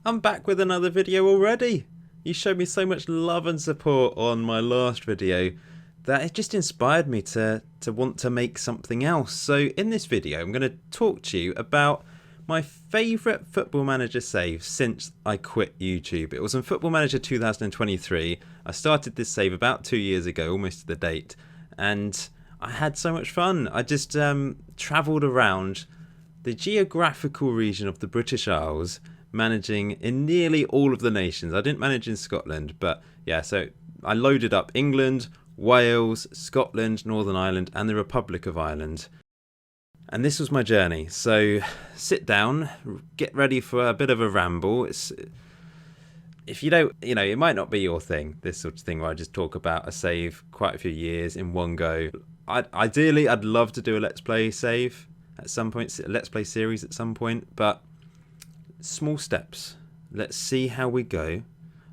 I'm back with another video already. You showed me so much love and support on my last video that it just inspired me to want to make something else. So in this video, I'm going to talk to you about my favourite Football Manager save since I quit YouTube. It was on Football Manager 2023. I started this save about 2 years ago, almost to the date, and I had so much fun. I just travelled around the geographical region of the British Isles, managing in nearly all of the nations. I didn't manage in Scotland, but yeah, so I loaded up England, Wales, Scotland, Northern Ireland, and the Republic of Ireland. And this was my journey. So sit down, get ready for a bit of a ramble. If you don't, it might not be your thing, this sort of thing where I just talk about a save quite a few years in one go. Ideally, I'd love to do a Let's Play save at some point, a Let's Play series at some point, but small steps. Let's see how we go.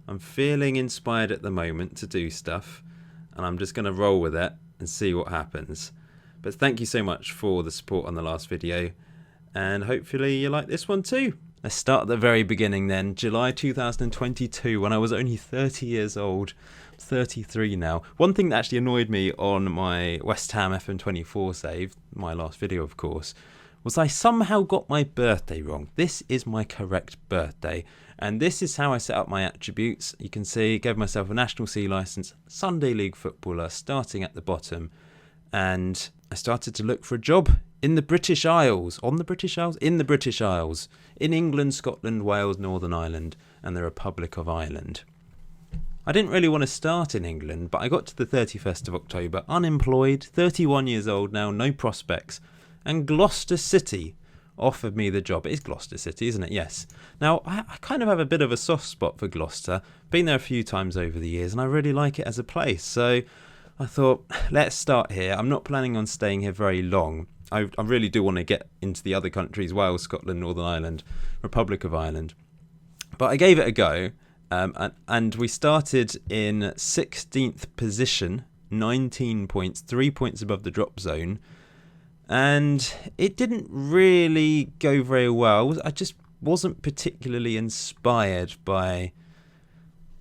I'm feeling inspired at the moment to do stuff, and I'm just going to roll with it and see what happens. But thank you so much for the support on the last video, and hopefully you like this one too. Let's start at the very beginning then. July 2022, when I was only 30 years old. I'm 33 now. One thing that actually annoyed me on my West Ham FM24 save, my last video of course, was I somehow got my birthday wrong. This is my correct birthday, and this is how I set up my attributes. You can see, gave myself a National C licence, Sunday League footballer, starting at the bottom, and I started to look for a job in the British Isles. On the British Isles? In the British Isles. In England, Scotland, Wales, Northern Ireland, and the Republic of Ireland. I didn't really want to start in England, but I got to the 31st of October, unemployed, 31 years old now, no prospects, and Gloucester City offered me the job. It is Gloucester City, isn't it? Yes. Now, I kind of have a bit of a soft spot for Gloucester. Been there a few times over the years, and I really like it as a place. So I thought, let's start here. I'm not planning on staying here very long. I really do want to get into the other countries, Wales, Scotland, Northern Ireland, Republic of Ireland. But I gave it a go, and we started in 16th position, 19 points, 3 points above the drop zone. And it didn't really go very well. I just wasn't particularly inspired by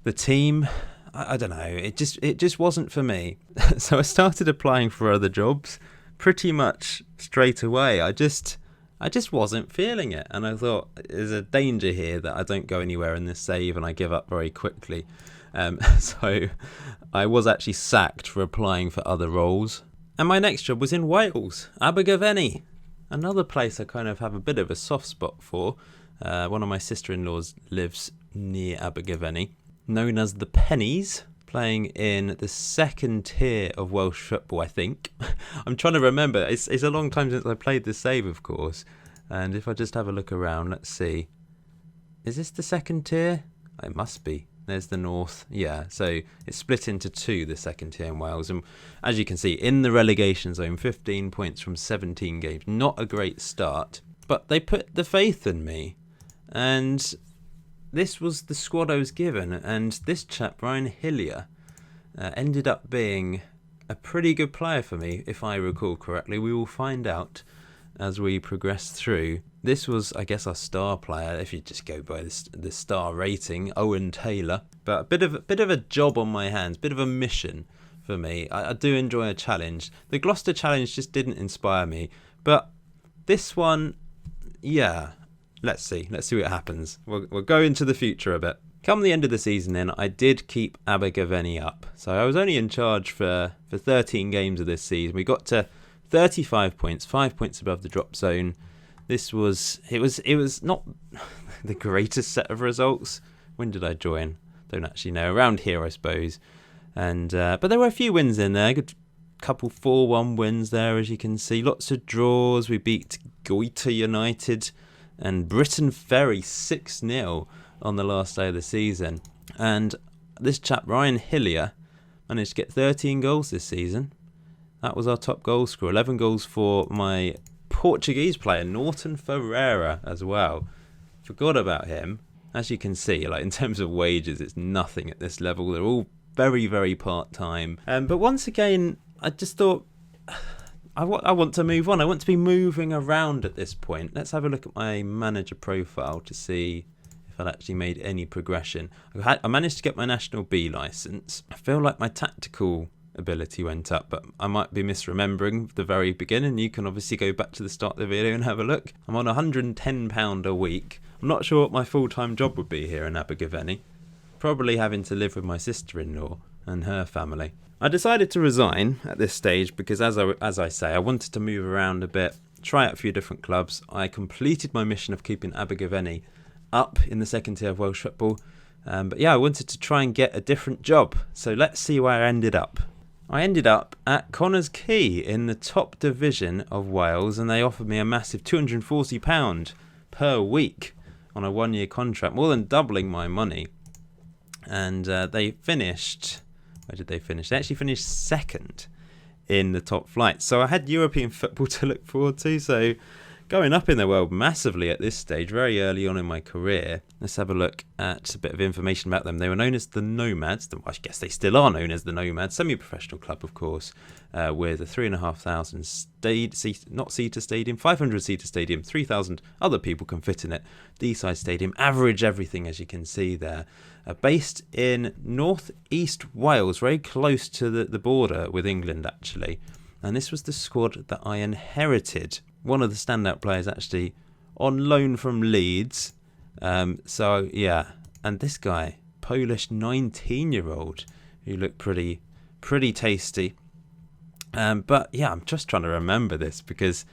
the team. I don't know. It just wasn't for me. So I started applying for other jobs pretty much straight away. I just wasn't feeling it, and I thought there's a danger here that I don't go anywhere in this save and I give up very quickly. So I was actually sacked for applying for other roles. And my next job was in Wales, Abergavenny, another place I kind of have a bit of a soft spot for. One of my sister-in-laws lives near Abergavenny, known as the Pennies, playing in the second tier of Welsh football, I think. I'm trying to remember. It's a long time since I played this save, of course. And if I just have a look around, let's see. Is this the second tier? It must be. There's the north. Yeah, so it's split into two, the second tier in Wales. And as you can see, in the relegation zone, 15 points from 17 games. Not a great start, but they put the faith in me. And this was the squad I was given. And this chap, Ryan Hillier, ended up being a pretty good player for me, if I recall correctly. We will find out as we progress through. This was, I guess, our star player, if you just go by the star rating, Owen Taylor. But a bit of a job on my hands, bit of a mission for me. I do enjoy a challenge. The Gloucester challenge just didn't inspire me, but this one, yeah. Let's see what happens. We'll go into the future a bit. Come the end of the season then, I did keep Abergavenny up. So I was only in charge for 13 games of this season. We got to 35 points, 5 points above the drop zone. It was not the greatest set of results. When did I join? Don't actually know. Around here, I suppose. And but there were a few wins in there. Good couple 4-1 wins there, as you can see. Lots of draws. We beat Quay United and Britain Ferry 6-0 on the last day of the season. And this chap, Ryan Hillier, managed to get 13 goals this season. That was our top goal scorer. 11 goals for my Portuguese player, Norton Ferreira, as well. Forgot about him. As you can see, like in terms of wages, it's nothing at this level. They're all very, very part-time. But once again, I just thought, I want to move on. I want to be moving around at this point. Let's have a look at my manager profile to see if if I'd actually made any progression. I managed to get my National B licence. I feel like my tactical ability went up, but I might be misremembering the very beginning. You can obviously go back to the start of the video and have a look. I'm on £110 a week. I'm not sure what my full-time job would be here in Abergavenny. Probably having to live with my sister-in-law and her family. I decided to resign at this stage because, as I say, I wanted to move around a bit, try out a few different clubs. I completed my mission of keeping Abergavenny up in the second tier of Welsh football. But yeah, I wanted to try and get a different job. So let's see where I ended up. I ended up at Quay in the top division of Wales, and they offered me a massive £240 per week on a 1-year contract, more than doubling my money. And they finished... Where did they finish? They actually finished second in the top flight. So I had European football to look forward to. So going up in the world massively at this stage, very early on in my career. Let's have a look at a bit of information about them. They were known as the Nomads. I guess they still are known as the Nomads. Semi-professional club, of course, with a 3,500 stadium, 500-seater stadium, 3,000 other people can fit in it. D-side stadium, average everything, as you can see there. Based in north-east Wales, very close to the border with England, actually. And this was the squad that I inherited. One of the standout players, actually, on loan from Leeds. So, yeah. And this guy, Polish 19-year-old, who looked pretty tasty. But, yeah, I'm just trying to remember this because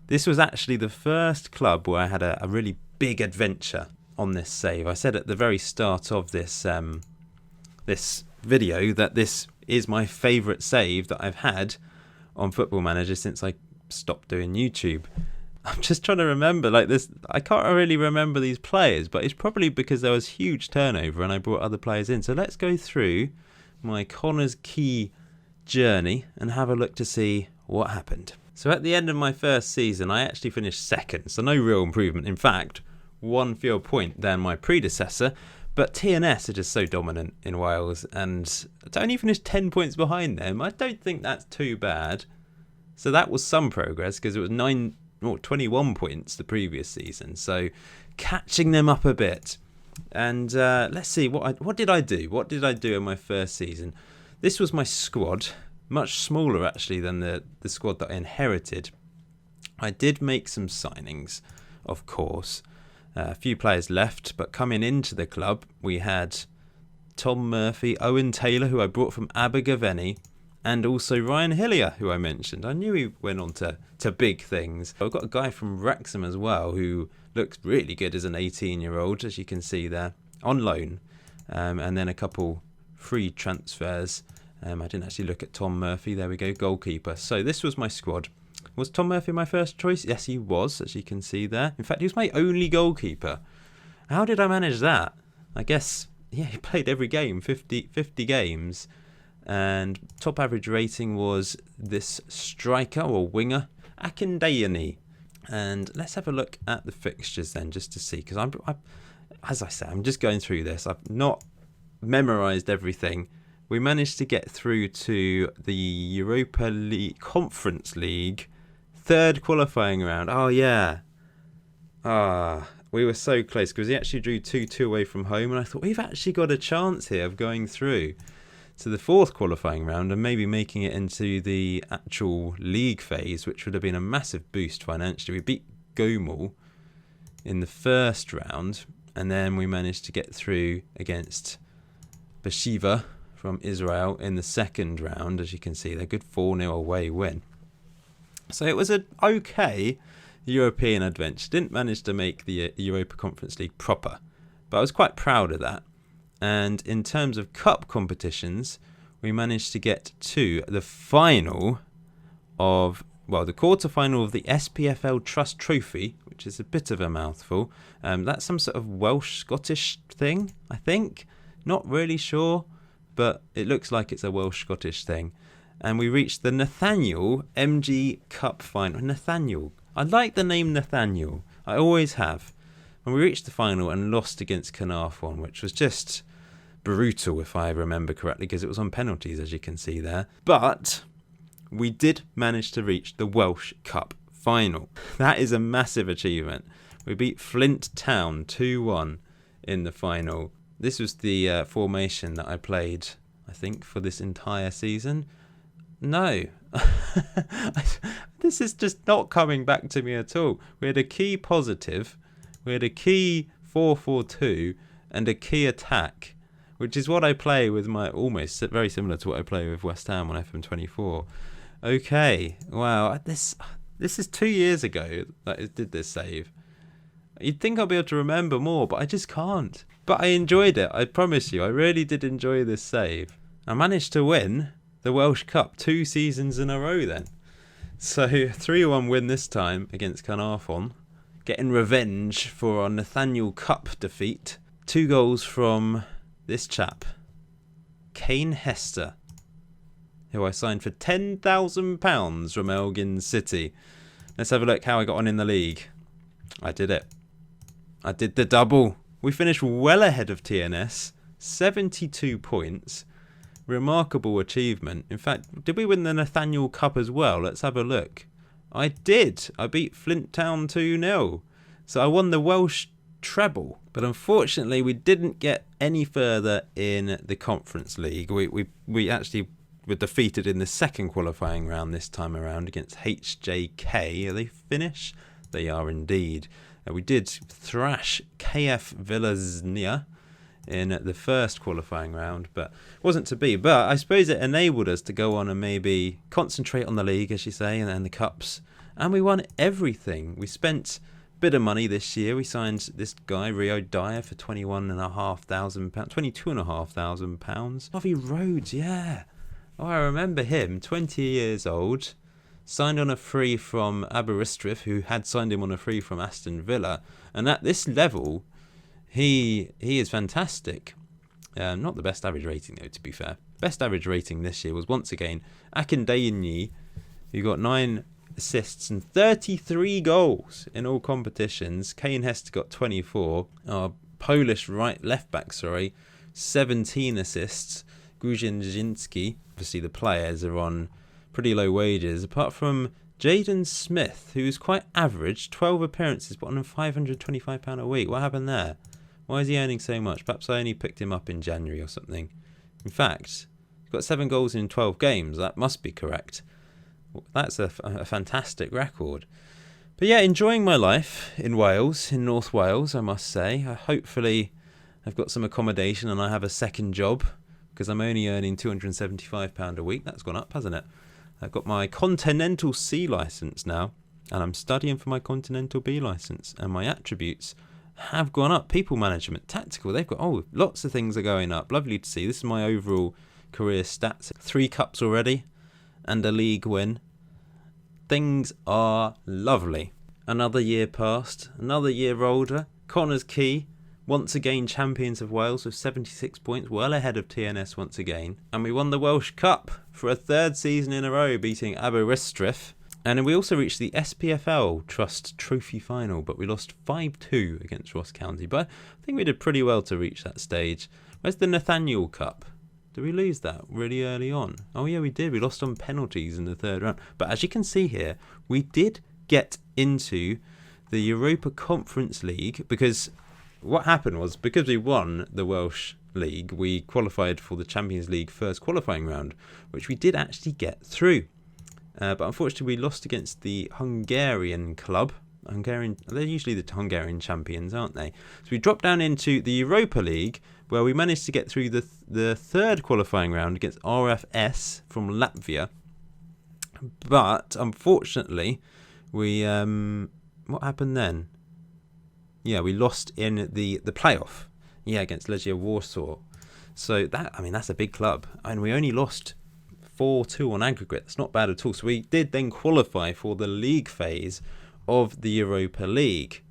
this was actually the first club where I had a really big adventure on this save. I said at the very start of this this video that this is my favourite save that I've had on Football Manager since I stopped doing YouTube. I'm just trying to remember, like this, I can't really remember these players, but it's probably because there was huge turnover and I brought other players in. So let's go through my Connah's Quay journey and have a look to see what happened. So at the end of my first season, I actually finished second, so no real improvement. In fact, one fewer point than my predecessor, but TNS are just so dominant in Wales, and to only finish 10 points behind them, I don't think that's too bad. So that was some progress because it was 21 points the previous season, so catching them up a bit. And let's see, what did I do? What did I do in my first season? This was my squad, much smaller actually than the squad that I inherited. I did make some signings, of course. A few players left, but coming into the club, we had Tom Murphy, Owen Taylor, who I brought from Abergavenny, and also Ryan Hillier, who I mentioned. I knew he went on to big things. I've got a guy from Wrexham as well, who looks really good as an 18-year-old, as you can see there, on loan. And then a couple free transfers. I didn't actually look at Tom Murphy. There we go, goalkeeper. So this was my squad. Was Tom Murphy my first choice? Yes, he was, as you can see there. In fact, he was my only goalkeeper. How did I manage that? I guess, yeah, he played every game, 50 games. And top average rating was this striker or winger, Abergavenny. And let's have a look at the fixtures then, just to see. Because as I say, I'm just going through this. I've not memorised everything. We managed to get through to the Europa League Conference League. Third qualifying round. Oh, yeah. We were so close because he actually drew 2-2 away from home. And I thought, we've actually got a chance here of going through to the fourth qualifying round and maybe making it into the actual league phase, which would have been a massive boost financially. We beat Gomel in the first round. And then we managed to get through against Beersheva from Israel in the second round. As you can see, they're good 4-0 away win. So it was an okay European adventure. Didn't manage to make the Europa Conference League proper, but I was quite proud of that. And in terms of cup competitions, we managed to get to the final of, well, the quarter-final of the SPFL Trust Trophy, which is a bit of a mouthful. That's some sort of Welsh-Scottish thing, I think. Not really sure, but it looks like it's a Welsh-Scottish thing. And we reached the Nathaniel MG Cup final. Nathaniel. I like the name Nathaniel. I always have. And we reached the final and lost against Connah, which was just brutal, if I remember correctly, because it was on penalties, as you can see there. But we did manage to reach the Welsh Cup final. That is a massive achievement. We beat Flint Town 2-1 in the final. This was the formation that I played, I think, for this entire season. No. This is just not coming back to me at all. We had a key positive, we had a key 4-4-2, and a key attack, which is what I play with my, almost very similar to what I play with West Ham on FM24. Okay, wow, this is 2 years ago that I did this save. You'd think I'll be able to remember more, but I just can't. But I enjoyed it, I promise you, I really did enjoy this save. I managed to win the Welsh Cup 2 seasons in a row then. So 3-1 win this time against Connah, getting revenge for our Nathaniel Cup defeat. 2 goals from this chap, Kane Hester, who I signed for £10,000 from Elgin City. Let's have a look how I got on in the league. I did it. I did the double. We finished well ahead of TNS, 72 points. Remarkable achievement. In fact, did we win the Nathaniel Cup as well? Let's have a look. I did. I beat Flint Town 2-0. So I won the Welsh treble. But unfortunately, we didn't get any further in the Conference League. We actually were defeated in the second qualifying round this time around against HJK. Are they Finnish? They are indeed. We did thrash KF Villasnia in the first qualifying round, but wasn't to be. But I suppose it enabled us to go on and maybe concentrate on the league, as you say, and then the cups. And we won everything. We spent a bit of money this year. We signed this guy, Rio Dyer, for £22,500. £22,500. Harvey Rhodes, yeah. Oh, I remember him, 20 years old. Signed on a free from Aberystwyth, who had signed him on a free from Aston Villa. And at this level, he is fantastic. Not the best average rating, though, to be fair. Best average rating this year was, once again, Akindayi, who got 9 assists and 33 goals in all competitions. Kane Hester got 24. Our Polish left-back, 17 assists. Gruzinski, obviously the players are on pretty low wages, apart from Jaden Smith, who's quite average, 12 appearances, but on £525 a week. What happened there? Why is he earning so much? Perhaps I only picked him up in January or something. In fact, he's got 7 goals in 12 games. That must be correct. That's a fantastic record. But yeah, enjoying my life in Wales, in North Wales, I must say. Hopefully I've got some accommodation and I have a second job, because I'm only earning £275 a week. That's gone up, hasn't it? I've got my Continental C licence now, and I'm studying for my Continental B licence, and my attributes have gone up. People management, tactical, they've got, lots of things are going up. Lovely to see. This is my overall career stats. 3 cups already, and a league win. Things are lovely. Another year passed, another year older. Connah's Quay, once again champions of Wales with 76 points, well ahead of TNS once again. And we won the Welsh Cup for a 3rd season in a row, beating Aberystwyth. And we also reached the SPFL Trust Trophy Final, but we lost 5-2 against Ross County. But I think we did pretty well to reach that stage. Where's the Nathaniel Cup? Did we lose that really early on? Oh yeah, we did. We lost on penalties in the 3rd round. But as you can see here, we did get into the Europa Conference League, because what happened was, because we won the Welsh League, we qualified for the Champions League first qualifying round, which we did actually get through. But unfortunately, we lost against the Hungarian club. They're usually the Hungarian champions, aren't they? So we dropped down into the Europa League, where we managed to get through the 3rd qualifying round against RFS from Latvia. But unfortunately, we what happened then? Yeah, we lost in the playoff. Yeah, against Legia Warsaw. So that's a big club, and we only lost 4-2 on aggregate. That's not bad at all. So we did then qualify for the league phase of the Europa League,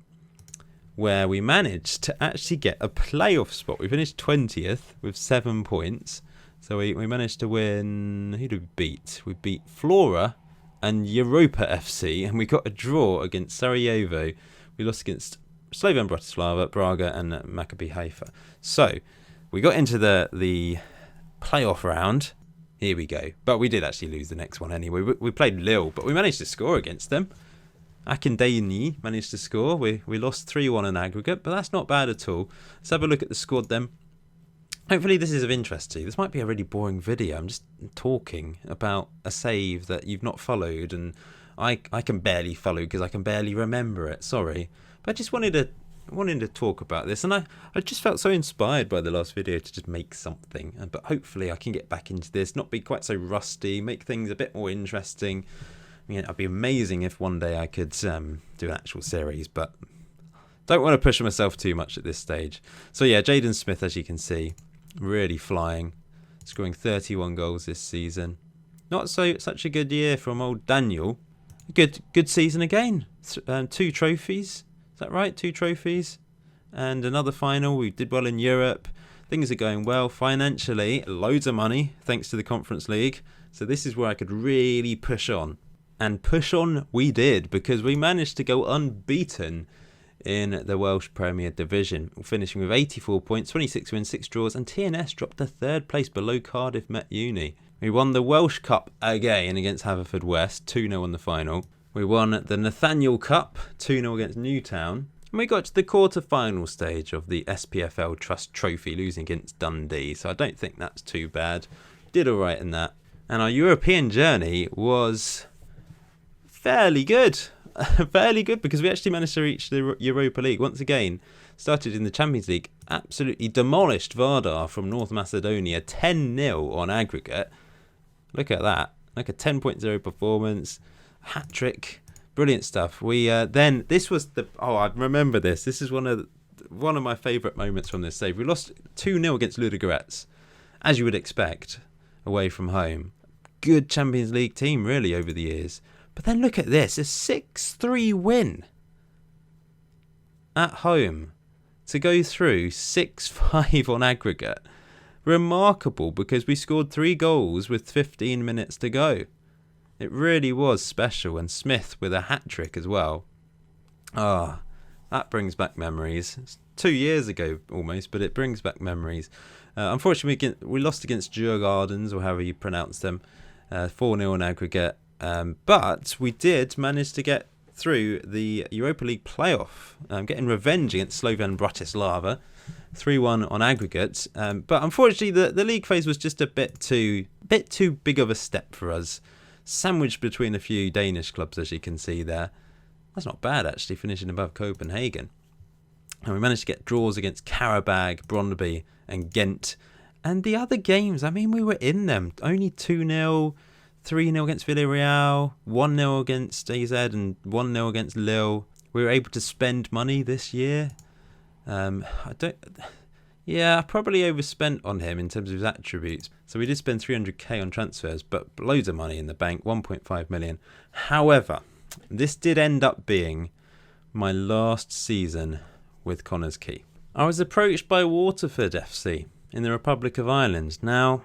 where we managed to actually get a playoff spot. We finished 20th with 7 points. So we managed to win. Who did we beat? We beat Flora and Europa FC, and we got a draw against Sarajevo. We lost against Slovan Bratislava, Braga, and Maccabi Haifa. So we got into the playoff round. Here we go. But we did actually lose the next one anyway. We played Lille, but we managed to score against them. Abergavenny managed to score. We lost 3-1 in aggregate, but that's not bad at all. Let's have a look at the squad then. Hopefully this is of interest to you. This might be a really boring video. I'm just talking about a save that you've not followed, and I can barely follow because I can barely remember it. Sorry. But I just wanted to talk about this, and I just felt so inspired by the last video to just make something. But hopefully I can get back into this, not be quite so rusty, make things a bit more interesting. I mean, it'd be amazing if one day I could do an actual series, but don't want to push myself too much at this stage. So yeah, Jaden Smith, as you can see, really flying, scoring 31 goals this season. Not such a good year from old Daniel. Good season again. 2 trophies. Is that right? 2 trophies and another final. We did well in Europe. Things are going well financially. Loads of money thanks to the Conference League. So this is where I could really push on. And push on we did, because we managed to go unbeaten in the Welsh Premier Division, finishing with 84 points, 26 wins, 6 draws, and TNS dropped to 3rd place below Cardiff Met Uni. We won the Welsh Cup again against Haverfordwest, 2-0 in the final. We won the Nathaniel Cup, 2-0 against Newtown. And we got to the quarter-final stage of the SPFL Trust Trophy, losing against Dundee, so I don't think that's too bad. Did alright in that. And our European journey was fairly good. Fairly good, because we actually managed to reach the Europa League once again. Started in the Champions League, absolutely demolished Vardar from North Macedonia, 10-0 on aggregate. Look at that, like a 10.0 performance, hat-trick, brilliant stuff. We then, this was the, I remember this. This is one of my favourite moments from this save. We lost 2-0 against Ludogorets, as you would expect, away from home. Good Champions League team, really, over the years. But then look at this, a 6-3 win at home to go through 6-5 on aggregate. Remarkable, because we scored 3 goals with 15 minutes to go. It really was special, and Smith with a hat-trick as well. That brings back memories. It's 2 years ago almost, but it brings back memories. Unfortunately, we lost against Djurgårdens, or however you pronounce them, 4-0 on aggregate. But we did manage to get through the Europa League playoff, getting revenge against Slovan Bratislava, 3-1 on aggregate. But unfortunately, the league phase was just a bit too big of a step for us, sandwiched between a few Danish clubs, as you can see there. That's not bad, actually, finishing above Copenhagen. And we managed to get draws against Karabag, Brøndby and Ghent. And the other games, I mean, we were in them. Only 2-0. 3-0 against Villarreal, 1-0 against AZ, and 1-0 against Lille. We were able to spend money this year. I probably overspent on him in terms of his attributes. So we did spend 300k on transfers, but loads of money in the bank, 1.5 million. However, this did end up being my last season with Connah's Quay. I was approached by Waterford FC in the Republic of Ireland. Now,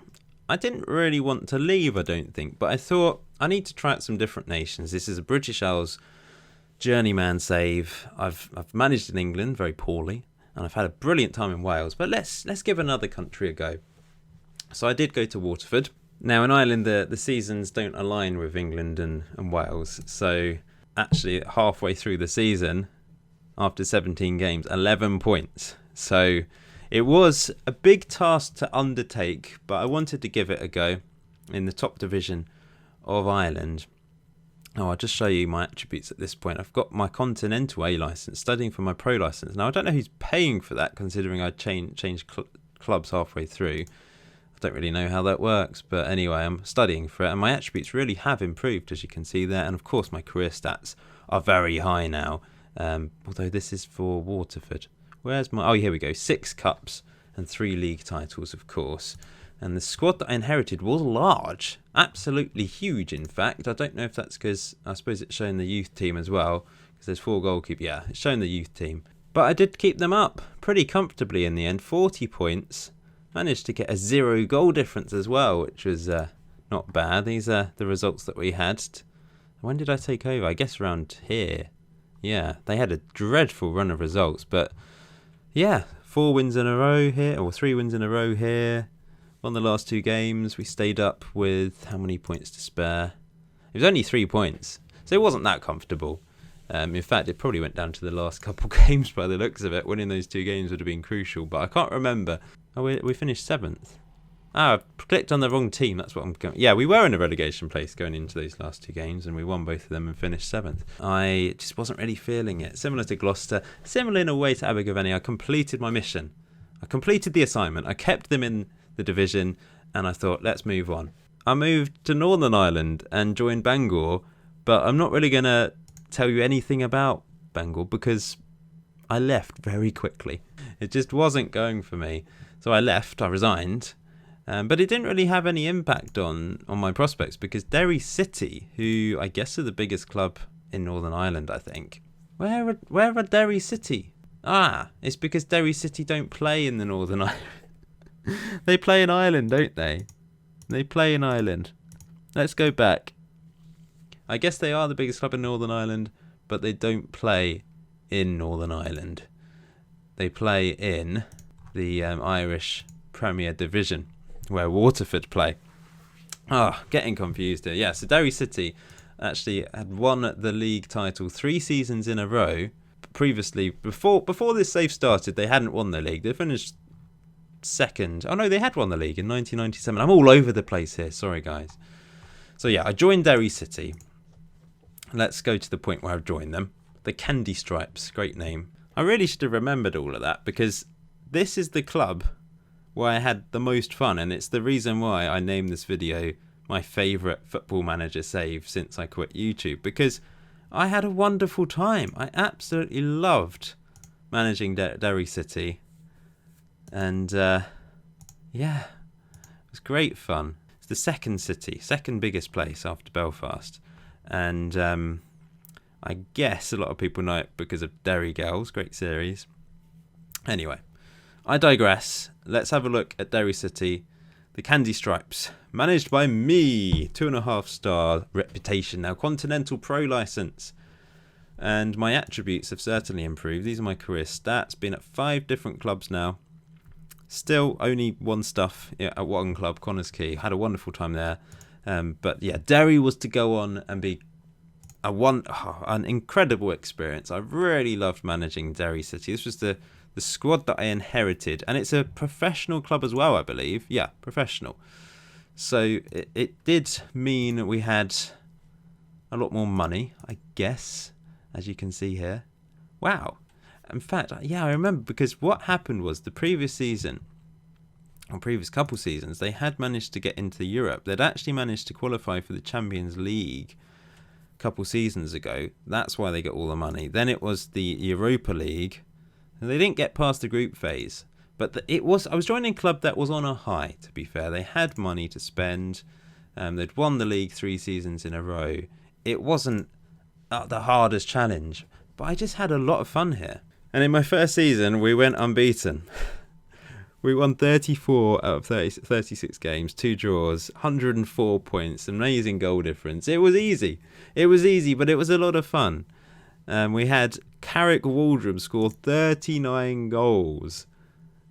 I didn't really want to leave, I don't think, but I thought I need to try out some different nations. This is a British Isles journeyman save. I've managed in England very poorly, and I've had a brilliant time in Wales, but let's give another country a go. So I did go to Waterford. Now in Ireland, the seasons don't align with England and Wales, so actually halfway through the season, after 17 games, 11 points. So it was a big task to undertake, but I wanted to give it a go in the top division of Ireland. I'll just show you my attributes at this point. I've got my Continental A licence, studying for my Pro licence. Now, I don't know who's paying for that, considering I changed clubs halfway through. I don't really know how that works, but anyway, I'm studying for it, and my attributes really have improved, as you can see there. And of course, my career stats are very high now, although this is for Waterford. Where's my... Oh, here we go. 6 cups and 3 league titles, of course. And the squad that I inherited was large. Absolutely huge, in fact. I don't know if that's because... I suppose it's showing the youth team as well, because there's 4 goalkeepers. Yeah, it's showing the youth team. But I did keep them up pretty comfortably in the end. 40 points. Managed to get a 0 goal difference as well, which was not bad. These are the results that we had. When did I take over? I guess around here. Yeah, they had a dreadful run of results, but... Yeah, 4 wins in a row here, or 3 wins in a row here. Won the last 2 games. We stayed up with how many points to spare? It was only 3 points, so it wasn't that comfortable. In fact, it probably went down to the last couple games by the looks of it. Winning those 2 games would have been crucial, but I can't remember. Oh, we finished 7th. Ah, I've clicked on the wrong team. That's what I'm going. Yeah, we were in a relegation place going into those last 2 games, and we won both of them and finished 7th. I just wasn't really feeling it. Similar to Gloucester, similar in a way to Abergavenny, I completed my mission. I completed the assignment. I kept them in the division, and I thought, let's move on. I moved to Northern Ireland and joined Bangor, but I'm not really going to tell you anything about Bangor because I left very quickly. It just wasn't going for me. So I left, I resigned. But it didn't really have any impact on my prospects because Derry City, who I guess are the biggest club in Northern Ireland, I think. Where are Derry City? Ah, it's because Derry City don't play in the Northern Ireland. They play in Ireland, don't they? They play in Ireland. Let's go back. I guess they are the biggest club in Northern Ireland, but they don't play in Northern Ireland. They play in the Irish Premier Division, where Waterford play. Getting confused here. Yeah, so Derry City actually had won the league title 3 seasons in a row. Previously, before this save started, they hadn't won the league. They finished 2nd. Oh no, they had won the league in 1997. I'm all over the place here. Sorry, guys. So yeah, I joined Derry City. Let's go to the point where I've joined them. The Candy Stripes, great name. I really should have remembered all of that because this is the club where I had the most fun, and it's the reason why I named this video my favourite Football Manager save since I quit YouTube, because I had a wonderful time. I absolutely loved managing Derry City, and yeah, it was great fun. It's the second biggest place after Belfast, and I guess a lot of people know it because of Derry Girls, great series. Anyway, I digress. Let's have a look at Derry City, the Candy Stripes, managed by me. 2.5-star reputation now, Continental Pro license, and my attributes have certainly improved. These are my career stats. Been at 5 different clubs now. Still only 1 stuff at one club, Quay. Had a wonderful time there. But yeah, Derry was to go on and be an incredible experience. I really loved managing Derry City. This was the squad that I inherited, and it's a professional club as well, I believe. Yeah, professional. So it did mean we had a lot more money, I guess, as you can see here. Wow. In fact, yeah, I remember, because what happened was the previous season, or previous couple seasons, they had managed to get into Europe. They'd actually managed to qualify for the Champions League a couple seasons ago. That's why they got all the money. Then it was the Europa League. They didn't get past the group phase, but I was joining a club that was on a high, to be fair. They had money to spend. They'd won the league 3 seasons in a row. It wasn't the hardest challenge, but I just had a lot of fun here. And in my first season, we went unbeaten. We won 34 out of 36 games, 2 draws, 104 points, amazing goal difference. It was easy. It was easy, but it was a lot of fun. We had Carrick Waldrum score 39 goals,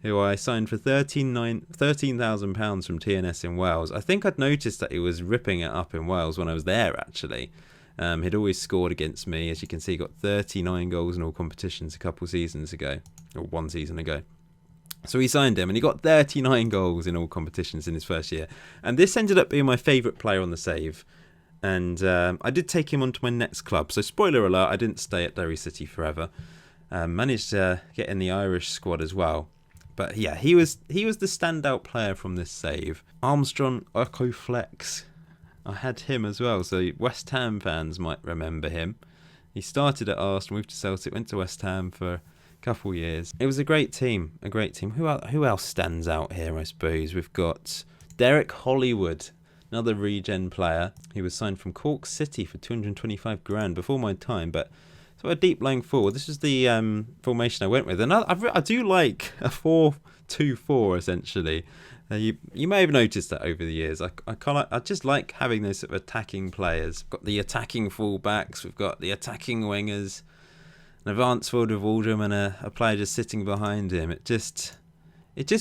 who I signed for £13,000 from TNS in Wales. I think I'd noticed that he was ripping it up in Wales when I was there, actually. He'd always scored against me. As you can see, he got 39 goals in all competitions a couple seasons ago, or 1 season ago. So we signed him, and he got 39 goals in all competitions in his first year. And this ended up being my favourite player on the save. And I did take him onto my next club. So spoiler alert, I didn't stay at Derry City forever. Managed to get in the Irish squad as well. But yeah, he was the standout player from this save. Armstrong Okoflex. I had him as well. So West Ham fans might remember him. He started at Arsenal, moved to Celtic, went to West Ham for a couple years. It was a great team. Who else stands out here, I suppose? We've got Derek Hollywood, another regen player. He was signed from Cork City for 225 grand before my time, but so a deep lying forward. This was the formation I went with, and I do like a 4-2-4 essentially. You may have noticed that over the years. I just like having those sort of attacking players. We've got the attacking fullbacks, we've got the attacking wingers, an advanced forward of Waldrum, and a player just sitting behind him. It just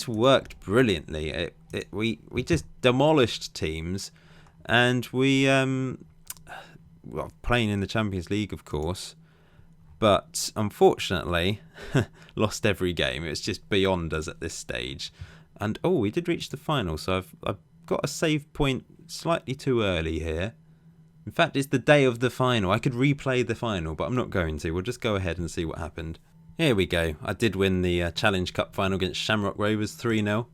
worked brilliantly. We just demolished teams, and we playing in the Champions League, of course. but unfortunately lost every game. It's just beyond us at this stage. And we did reach the final, so I've got a save point slightly too early here. In fact, it's the day of the final. I could replay the final, but I'm not going to. We'll just go ahead and see what happened. Here we go. I did win the Challenge Cup final against Shamrock Rovers 3-0.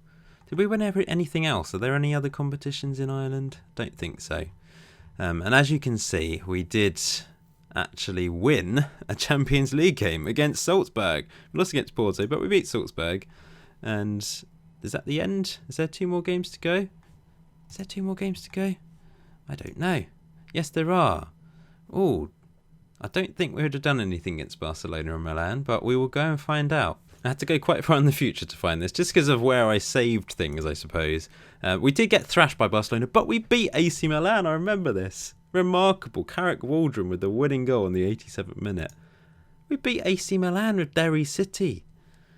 Did we win anything else? Are there any other competitions in Ireland? Don't think so. And as you can see, we did actually win a Champions League game against Salzburg. We lost against Porto, but we beat Salzburg. And is that the end? Is there 2 more games to go? Is there 2 more games to go? I don't know. Yes, there are. Oh, I don't think we would have done anything against Barcelona and Milan, but we will go and find out. I had to go quite far in the future to find this, just because of where I saved things, I suppose. We did get thrashed by Barcelona, but we beat AC Milan. I remember this. Remarkable. Carrick Waldron with the winning goal in the 87th minute. We beat AC Milan with Derry City.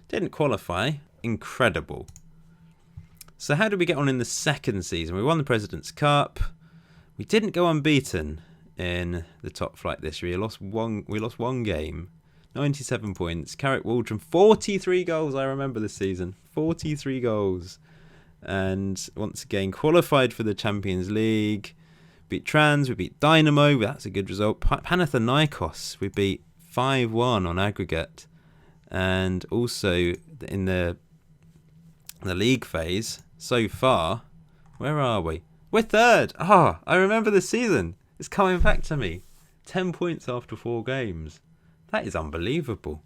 Didn't qualify. Incredible. So how did we get on in the second season? We won the President's Cup. We didn't go unbeaten in the top flight this year. We lost one game. 97 points. Carrick Waldron, 43 goals. I remember this season. 43 goals. And once again, qualified for the Champions League. Beat Trans, we beat Dynamo. That's a good result. Panathinaikos, we beat 5-1 on aggregate. And also in the league phase, so far, where are we? We're third. I remember this season. It's coming back to me. 10 points after 4 games. That is unbelievable.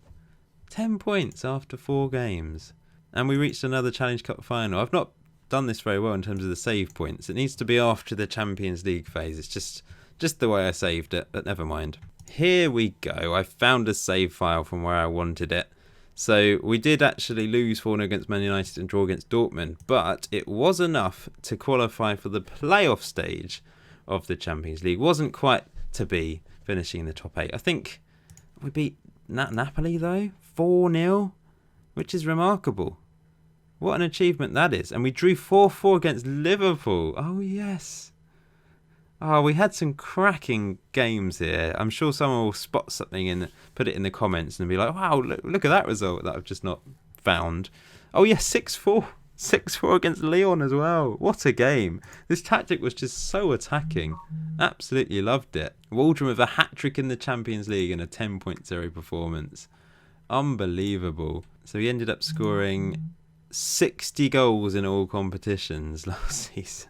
10 points after 4 games. And we reached another Challenge Cup final. I've not done this very well in terms of the save points. It needs to be after the Champions League phase. It's just the way I saved it, but never mind. Here we go. I found a save file from where I wanted it. So we did actually lose 4-0 against Man United and draw against Dortmund, but it was enough to qualify for the playoff stage of the Champions League. Wasn't quite to be finishing in the top 8. I think we beat Napoli though, 4-0, which is remarkable. What an achievement that is. And we drew 4-4 against Liverpool. Oh yes. We had some cracking games here. I'm sure someone will spot something and put it in the comments and be like, wow, look at that result that I've just not found. Oh yeah, 6-4. 6-4 against Lyon as well. What a game. This tactic was just so attacking. Absolutely loved it. Waldron with a hat-trick in the Champions League and a 10.0 performance. Unbelievable. So he ended up scoring 60 goals in all competitions last season.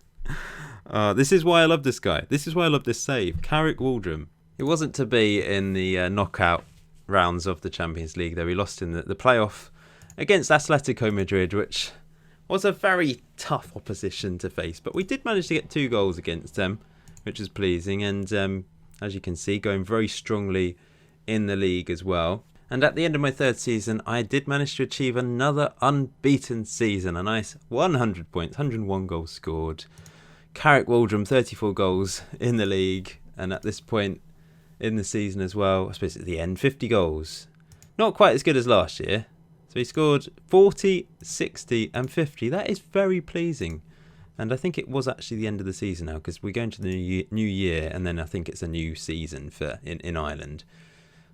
This is why I love this guy. This is why I love this save. Carrick Waldron. It wasn't to be in the knockout rounds of the Champions League, though. We lost in the playoff against Atletico Madrid, which was a very tough opposition to face. But we did manage to get 2 goals against them, which is pleasing. And as you can see, going very strongly in the league as well. And at the end of my 3rd season, I did manage to achieve another unbeaten season. A nice 100 points, 101 goals scored. Carrick Waldron, 34 goals in the league. And at this point in the season as well, I suppose at the end, 50 goals. Not quite as good as last year. So he scored 40, 60 and 50. That is very pleasing. And I think it was actually the end of the season now, because we're going to the new year, and then I think it's a new season for in Ireland.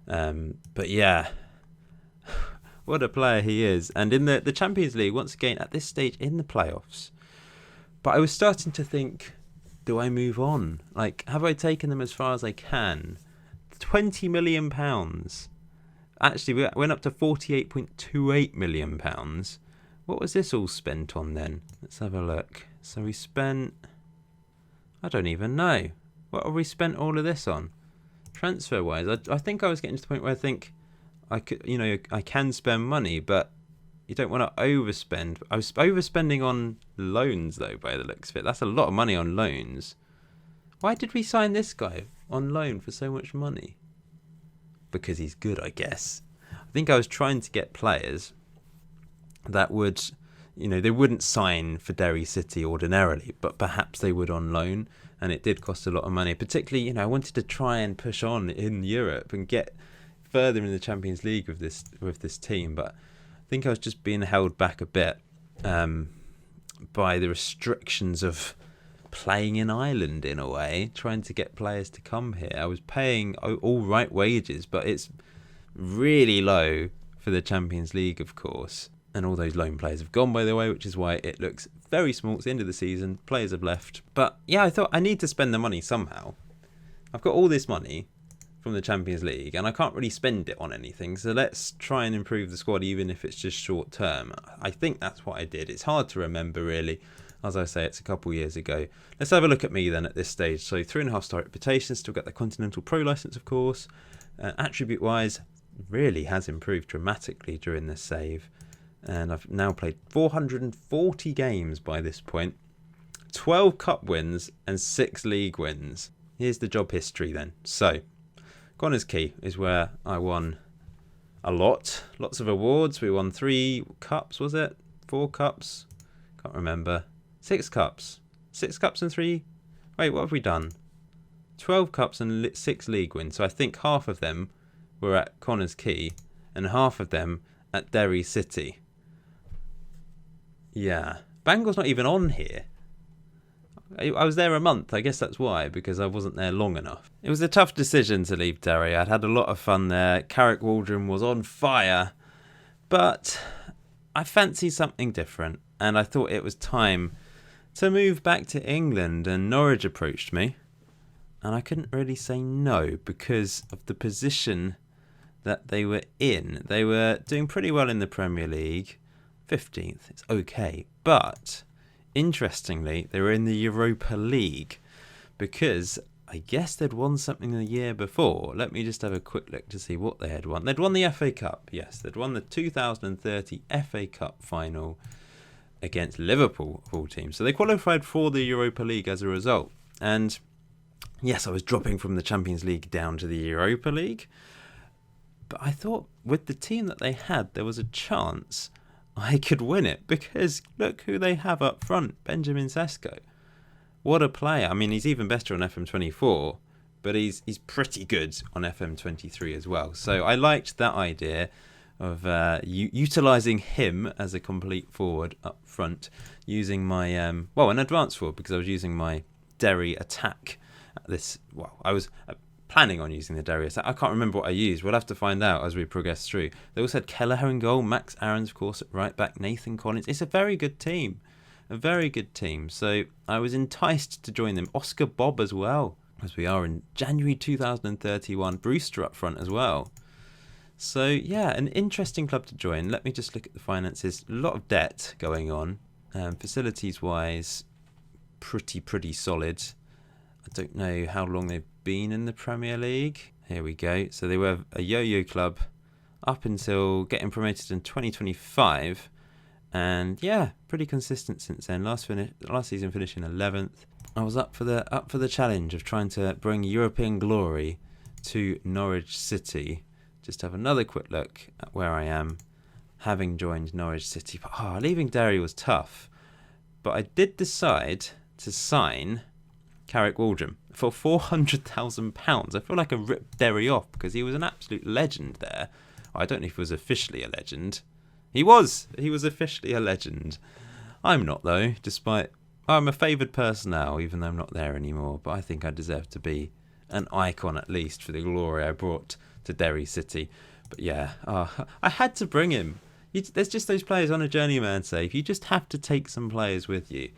But yeah, what a player he is. And in the Champions League, once again, at this stage in the playoffs. But I was starting to think, do I move on? Like, have I taken them as far as I can? £20 million. Actually, we went up to £48.28 million. What was this all spent on then? Let's have a look. So we spent, I don't even know. What have we spent all of this on? Transfer wise, I think I was getting to the point where I think I could, I can spend money, but you don't want to overspend. I was overspending on loans though, by the looks of it. That's a lot of money on loans. Why did we sign this guy on loan for so much money? Because he's good, I guess. I think I was trying to get players that would, they wouldn't sign for Derry City ordinarily, but perhaps they would on loan. And it did cost a lot of money. Particularly, I wanted to try and push on in Europe and get further in the Champions League with this team. But I think I was just being held back a bit by the restrictions of playing in Ireland in a way, trying to get players to come here. I was paying all right wages, but it's really low for the Champions League, of course. And all those loan players have gone, by the way, which is why it looks very small. It's the end of the season. Players have left. But yeah, I thought I need to spend the money somehow. I've got all this money from the Champions League and I can't really spend it on anything. So let's try and improve the squad, even if it's just short term. I think that's what I did. It's hard to remember, really. As I say, it's a couple years ago. Let's have a look at me then at this stage. So 3.5-star reputation, still got the Continental Pro license, of course. Attribute-wise, really has improved dramatically during this save. And I've now played 440 games by this point. 12 cup wins and 6 league wins. Here's the job history then. So, Connah's Quay is where I won a lot. Lots of awards. We won 3 cups, was it? 4 cups? Can't remember. 6 cups. 6 cups and 3... Wait, what have we done? 12 cups and 6 league wins. So I think half of them were at Connah's Quay and half of them at Derry City. Yeah. Bangor's not even on here. I was there a month. I guess that's why, because I wasn't there long enough. It was a tough decision to leave Derry. I'd had a lot of fun there. Carrick Waldron was on fire. But I fancied something different. And I thought it was time to move back to England, and Norwich approached me, and I couldn't really say no because of the position that they were in. They were doing pretty well in the Premier League, 15th, it's okay, but interestingly they were in the Europa League because I guess they'd won something the year before. Let me just have a quick look to see what they had won. They'd won the FA Cup, yes, they'd won the 2030 FA Cup final against Liverpool, of all teams. So they qualified for the Europa League as a result. And yes, I was dropping from the Champions League down to the Europa League. But I thought with the team that they had, there was a chance I could win it. Because look who they have up front, Benjamin Sesko. What a player. I mean, he's even better on FM24, but he's pretty good on FM23 as well. So I liked that idea of utilising him as a complete forward up front, using my, an advanced forward, because I was using my Derry attack at this, I was planning on using the Derry attack. I can't remember what I used. We'll have to find out as we progress through. They also had Kelleher in goal, Max Aarons, of course, at right back, Nathan Collins. It's a very good team. A very good team. So I was enticed to join them. Oscar Bob as well, as we are in January 2031. Brewster up front as well. So, yeah, an interesting club to join. Let me just look at the finances. A lot of debt going on. Facilities-wise, pretty solid. I don't know how long they've been in the Premier League. Here we go. So they were a yo-yo club up until getting promoted in 2025. And, yeah, pretty consistent since then. Last season finishing 11th. I was up for the challenge of trying to bring European glory to Norwich City. Just have another quick look at where I am, having joined Norwich City. But leaving Derry was tough. But I did decide to sign Carrick Waldron for £400,000. I feel like I ripped Derry off because he was an absolute legend there. I don't know if he was officially a legend. He was officially a legend. I'm not, though, despite I'm a favoured person now, even though I'm not there anymore. But I think I deserve to be an icon, at least, for the glory I brought to Derry City. But yeah, I had to bring him. There's just those players on a journeyman save. You just have to take some players with you.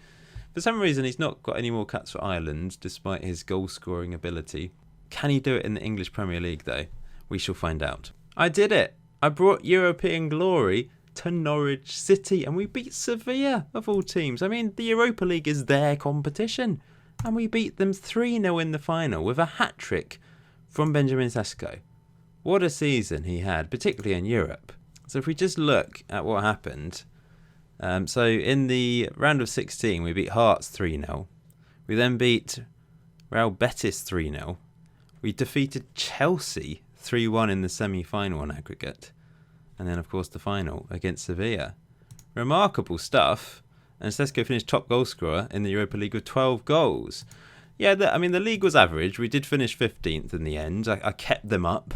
For some reason, he's not got any more caps for Ireland, despite his goal-scoring ability. Can he do it in the English Premier League, though? We shall find out. I did it. I brought European glory to Norwich City, and we beat Sevilla, of all teams. I mean, the Europa League is their competition, and we beat them 3-0 in the final with a hat-trick from Benjamin Sesko. What a season he had, particularly in Europe. So if we just look at what happened. So in the round of 16, we beat Hearts 3-0. We then beat Real Betis 3-0. We defeated Chelsea 3-1 in the semi-final on aggregate. And then, of course, the final against Sevilla. Remarkable stuff. And Sesko finished top goal scorer in the Europa League with 12 goals. Yeah, the league was average. We did finish 15th in the end. I kept them up.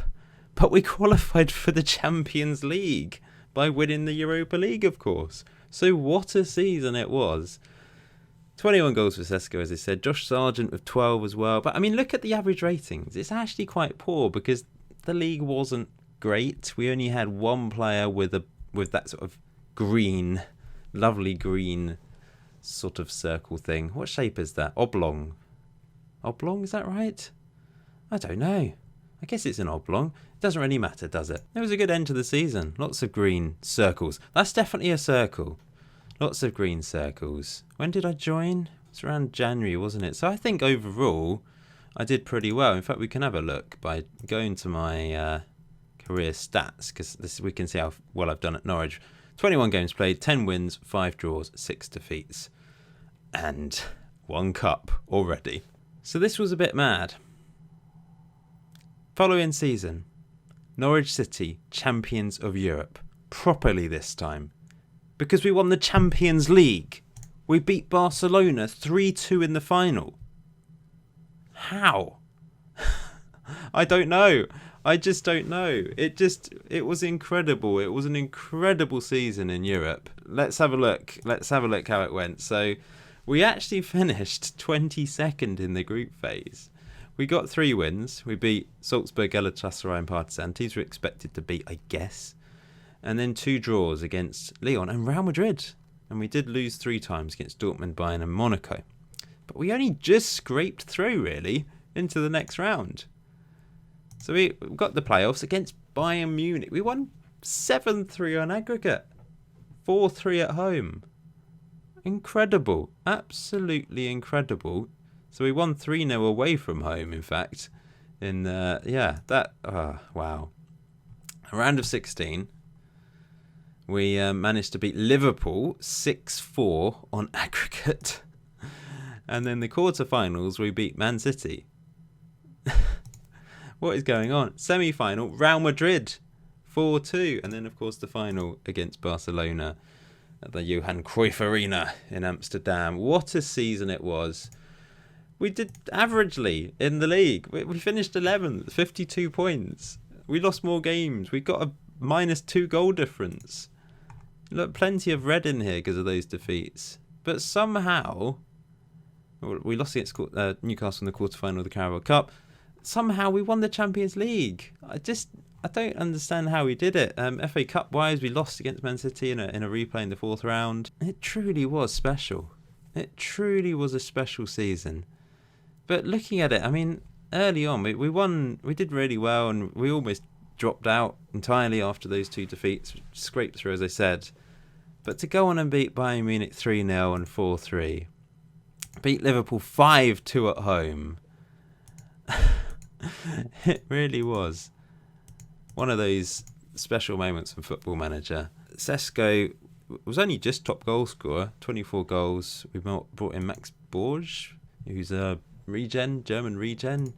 But we qualified for the Champions League by winning the Europa League, of course. So what a season it was. 21 goals for Sesko, as I said. Josh Sargent with 12 as well. But, look at the average ratings. It's actually quite poor because the league wasn't great. We only had one player with that sort of green, lovely green sort of circle thing. What shape is that? Oblong. Oblong, is that right? I don't know. I guess it's an oblong. It doesn't really matter, does it? It was a good end to the season. Lots of green circles. That's definitely a circle. Lots of green circles. When did I join? It's around January, wasn't it? So I think overall I did pretty well. In fact, we can have a look by going to my career stats, because we can see how well I've done at Norwich. 21 games played, 10 wins, 5 draws, 6 defeats, and 1 cup already. So this was a bit mad. Following season, Norwich City, champions of Europe. Properly this time. Because we won the Champions League. We beat Barcelona 3-2 in the final. How? I don't know. I just don't know. It was incredible. It was an incredible season in Europe. Let's have a look. Let's have a look how it went. So we actually finished 22nd in the group phase. We got 3 wins. We beat Salzburg, Galatasaray and Partizan. Teams were expected to beat, I guess. And then 2 draws against Lyon and Real Madrid. And we did lose 3 times against Dortmund, Bayern and Monaco. But we only just scraped through, really, into the next round. So we got the playoffs against Bayern Munich. We won 7-3 on aggregate. 4-3 at home. Incredible. Absolutely incredible. So we won 3-0 away from home, in fact. Wow. A round of 16. We managed to beat Liverpool 6-4 on aggregate. And then the quarterfinals, we beat Man City. What is going on? Semi-final, Real Madrid 4-2. And then, of course, the final against Barcelona at the Johan Cruyff Arena in Amsterdam. What a season it was. We did averagely in the league. We finished 11th, 52 points. We lost more games. We got a -2 goal difference. Look, plenty of red in here because of those defeats. But somehow, we lost against Newcastle in the quarterfinal of the Carabao Cup. Somehow we won the Champions League. I don't understand how we did it. FA Cup wise, we lost against Man City in a replay in the 4th round. It truly was special. It truly was a special season. But looking at it, I mean, early on, we won. We did really well, and we almost dropped out entirely after those 2 defeats. Scraped through, as I said. But to go on and beat Bayern Munich 3-0 and 4-3, beat Liverpool 5-2 at home. It really was one of those special moments from Football Manager. Sesko was only just top goal scorer, 24 goals. We brought in Max Borg, who's a German regen.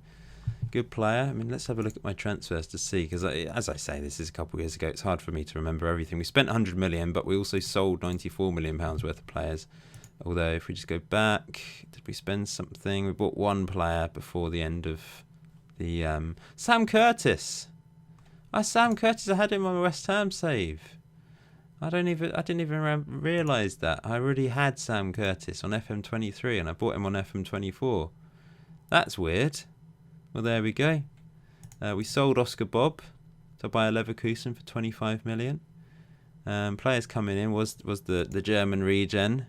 Good player. I mean, let's have a look at my transfers to see, because as I say, this is a couple of years ago. It's hard for me to remember everything. We spent 100 million, but we also sold 94 million pounds worth of players. Although, if we just go back, did we spend something? We bought 1 player before the end of the Sam Curtis. Sam Curtis. I had him on a West Ham save. I didn't even realise that. I already had Sam Curtis on FM23 and I bought him on FM24. That's weird. Well, there we go. We sold Oscar Bob to Bayer Leverkusen for 25 million. Players coming in was the German regen.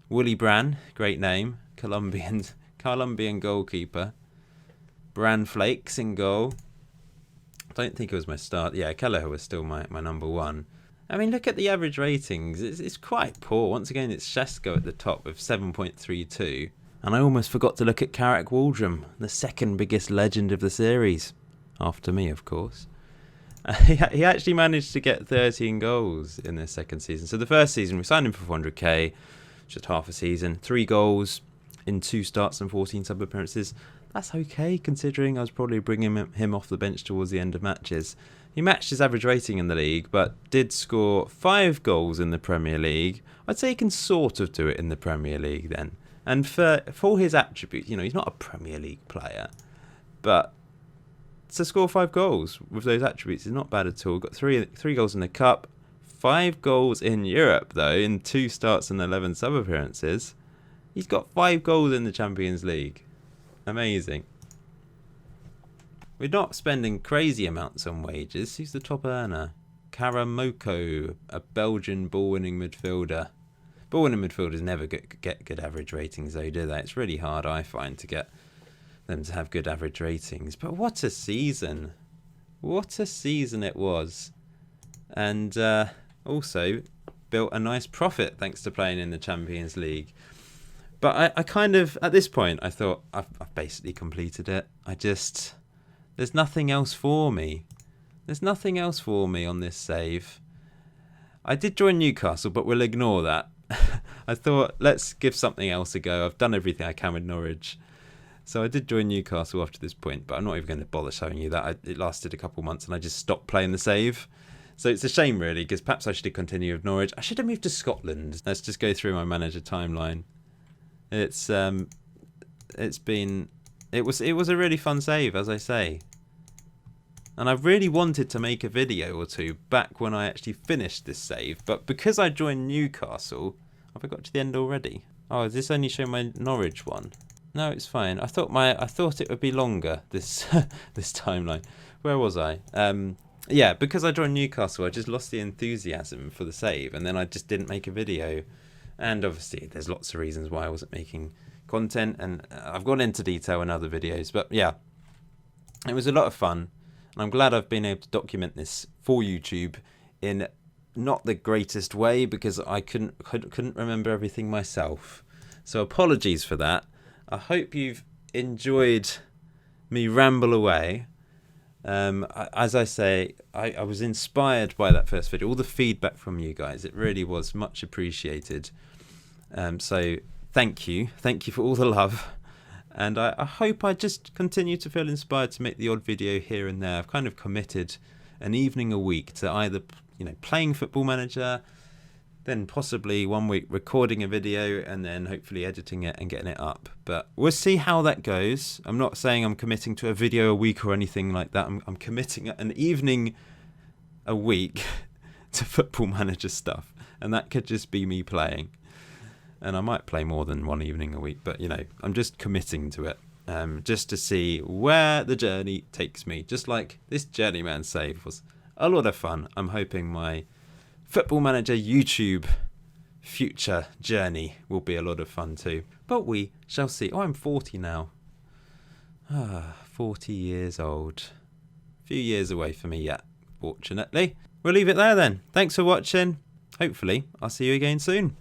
Willy Brann, great name. Colombian goalkeeper. Bran Flakes in goal. I don't think it was my start. Yeah, Kelleher was still my number 1. I mean, look at the average ratings. It's quite poor. Once again, it's Sesko at the top with 7.32. And I almost forgot to look at Carrick Waldrum, the second biggest legend of the series. After me, of course. He actually managed to get 13 goals in this second season. So the first season, we signed him for 400k, just half a season. 3 goals in 2 starts and 14 sub-appearances. That's okay, considering I was probably bringing him off the bench towards the end of matches. He matched his average rating in the league, but did score 5 goals in the Premier League. I'd say he can sort of do it in the Premier League then. And for his attributes, he's not a Premier League player, but to score 5 goals with those attributes is not bad at all. Got 3 goals in the Cup, 5 goals in Europe, though, in 2 starts and 11 sub-appearances. He's got 5 goals in the Champions League. Amazing. We're not spending crazy amounts on wages. Who's the top earner? Karamoko, a Belgian ball-winning midfielder. Ball-winning midfielders never get good average ratings though, do they? It's really hard, I find, to get them to have good average ratings. But what a season. What a season it was. And also built a nice profit thanks to playing in the Champions League. But I kind of, at this point, I thought, I've basically completed it. There's nothing else for me. There's nothing else for me on this save. I did join Newcastle, but we'll ignore that. I thought, let's give something else a go. I've done everything I can with Norwich. So I did join Newcastle after this point, but I'm not even going to bother showing you that. It lasted a couple months and I just stopped playing the save. So it's a shame, really, because perhaps I should have continued with Norwich. I should have moved to Scotland. Let's just go through my manager timeline. It was a really fun save, as I say. And I really wanted to make a video or two back when I actually finished this save, but because I joined Newcastle, have I got to the end already? Oh, is this only showing my Norwich one? No, it's fine. I thought it would be longer, this this timeline. Where was I? Yeah, because I joined Newcastle, I just lost the enthusiasm for the save, and then I just didn't make a video. And obviously, there's lots of reasons why I wasn't making content, and I've gone into detail in other videos. But yeah, it was a lot of fun, and I'm glad I've been able to document this for YouTube in not the greatest way, because I couldn't remember everything myself. So apologies for that. I hope you've enjoyed me ramble away. As I say, I was inspired by that first video. All the feedback from you guys, it really was much appreciated. So thank you for all the love, and I hope I just continue to feel inspired to make the odd video here and there. I've kind of committed an evening a week to either playing Football Manager, then possibly one week recording a video, and then hopefully editing it and getting it up. But we'll see how that goes. I'm not saying I'm committing to a video a week or anything like that. I'm committing an evening a week to Football Manager stuff, and that could just be me playing. And I might play more than one evening a week, but I'm just committing to it, just to see where the journey takes me. Just like this Journeyman save was a lot of fun. I'm hoping my Football Manager YouTube future journey will be a lot of fun too. But we shall see. Oh, I'm 40 now. 40 years old. A few years away for me yet, fortunately. We'll leave it there then. Thanks for watching. Hopefully, I'll see you again soon.